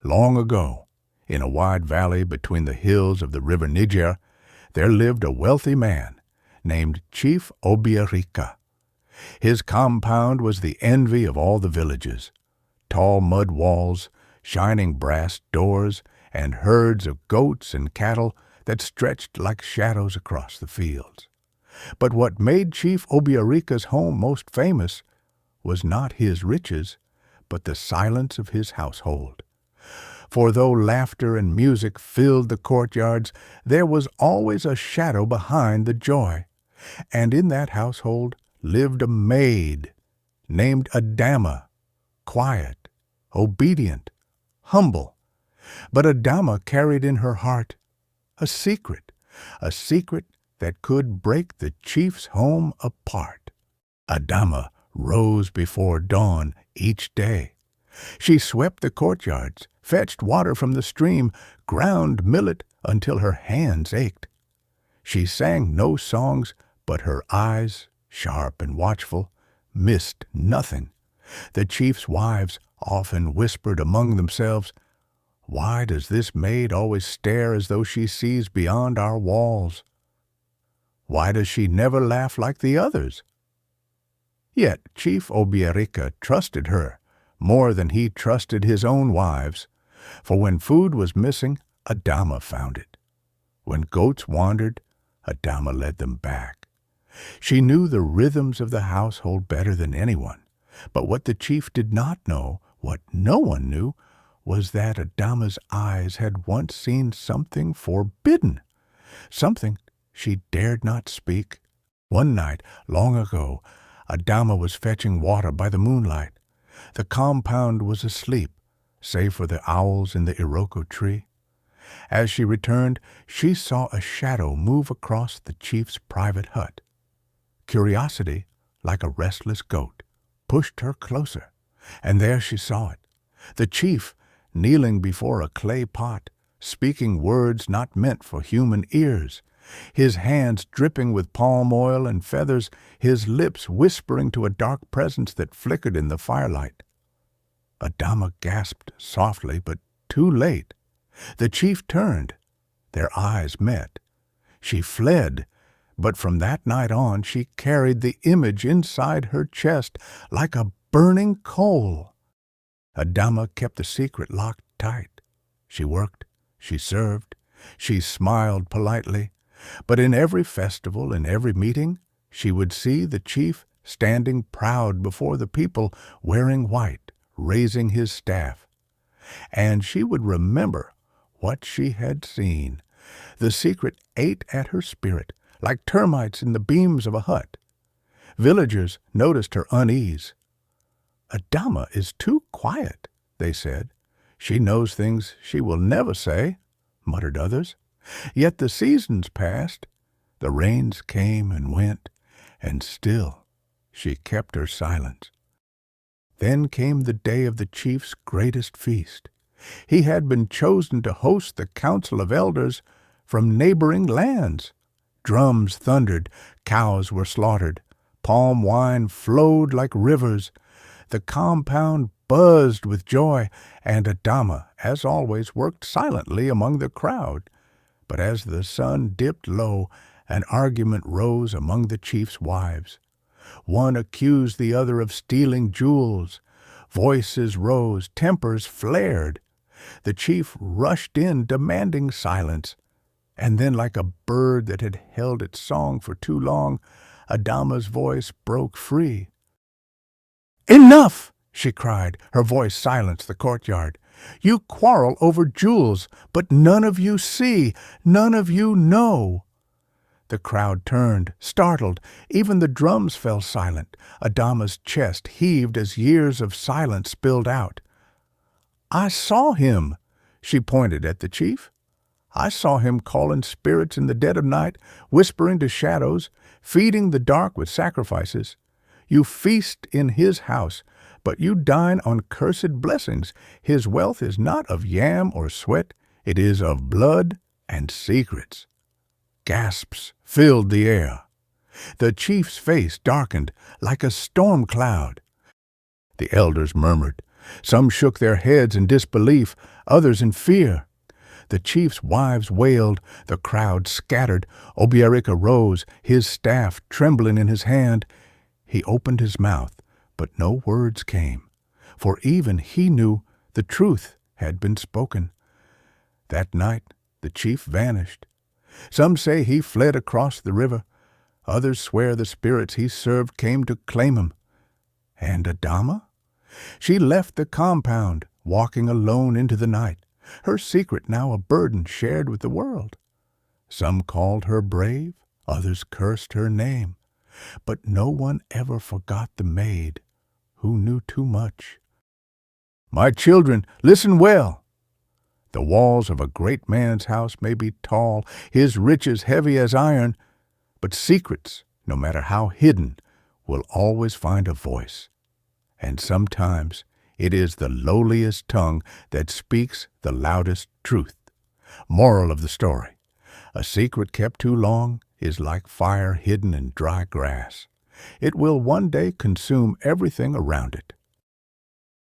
Long ago, in a wide valley between the hills of the River Niger, there lived a wealthy man named Chief Obia. His compound was the envy of all the villages. Tall mud walls, shining brass doors, and herds of goats and cattle that stretched like shadows across the fields. But what made Chief Obiarika's home most famous was not his riches, but the silence of his household. For though laughter and music filled the courtyards, there was always a shadow behind the joy. And in that household lived a maid named Adama, quiet, obedient, humble. But Adama carried in her heart a secret that could break the chief's home apart. Adama rose before dawn each day. She swept the courtyards, fetched water from the stream, ground millet until her hands ached. She sang no songs, but her eyes, sharp and watchful, missed nothing. The chief's wives often whispered among themselves, "Why does this maid always stare as though she sees beyond our walls? Why does she never laugh like the others?" Yet Chief Obiarika trusted her more than he trusted his own wives, for when food was missing, Adama found it. When goats wandered, Adama led them back. She knew the rhythms of the household better than anyone, but what the chief did not know, what no one knew, was that Adama's eyes had once seen something forbidden, something she dared not speak. One night, long ago, Adama was fetching water by the moonlight. The compound was asleep, save for the owls in the iroko tree. As she returned, she saw a shadow move across the chief's private hut. Curiosity, like a restless goat, pushed her closer, and there she saw it. The chief, kneeling before a clay pot, speaking words not meant for human ears, his hands dripping with palm oil and feathers, his lips whispering to a dark presence that flickered in the firelight. Adama gasped softly, but too late. The chief turned. Their eyes met. She fled, but from that night on she carried the image inside her chest like a burning coal. Adama kept the secret locked tight. She worked, she served, she smiled politely, but in every festival, in every meeting, she would see the chief standing proud before the people, wearing white, raising his staff. And she would remember what she had seen. The secret ate at her spirit, like termites in the beams of a hut. Villagers noticed her unease. "Adama is too quiet," they said. "She knows things she will never say," muttered others. Yet the seasons passed, the rains came and went, and still she kept her silence. Then came the day of the chief's greatest feast. He had been chosen to host the council of elders from neighboring lands. Drums thundered, cows were slaughtered, palm wine flowed like rivers. The compound buzzed with joy, and Adama, as always, worked silently among the crowd. But as the sun dipped low, an argument rose among the chief's wives. One accused the other of stealing jewels. Voices rose, tempers flared. The chief rushed in, demanding silence. And then, like a bird that had held its song for too long, Adama's voice broke free. "Enough!" she cried. Her voice silenced the courtyard. "You quarrel over jewels, but none of you see, none of you know." The crowd turned, startled. Even the drums fell silent. Adama's chest heaved as years of silence spilled out. "I saw him," she pointed at the chief. "I saw him calling spirits in the dead of night, whispering to shadows, feeding the dark with sacrifices. You feast in his house, but you dine on cursed blessings. His wealth is not of yam or sweat, it is of blood and secrets." Gasps filled the air. The chief's face darkened like a storm cloud. The elders murmured, Some shook their heads in disbelief, others in fear. The chief's wives wailed, the crowd scattered. Obia rose, his staff trembling in his hand. He opened his mouth, but no words came, for even he knew the truth had been spoken. That night the chief vanished. Some say he fled across the river. Others swear the spirits he served came to claim him. And Adama? She left the compound, walking alone into the night, her secret now a burden shared with the world. Some called her brave, others cursed her name, but no one ever forgot the maid who knew too much. My children, listen well. The walls of a great man's house may be tall, his riches heavy as iron, but secrets, no matter how hidden, will always find a voice. And sometimes it is the lowliest tongue that speaks the loudest truth. Moral of the story: a secret kept too long is like fire hidden in dry grass. It will one day consume everything around it.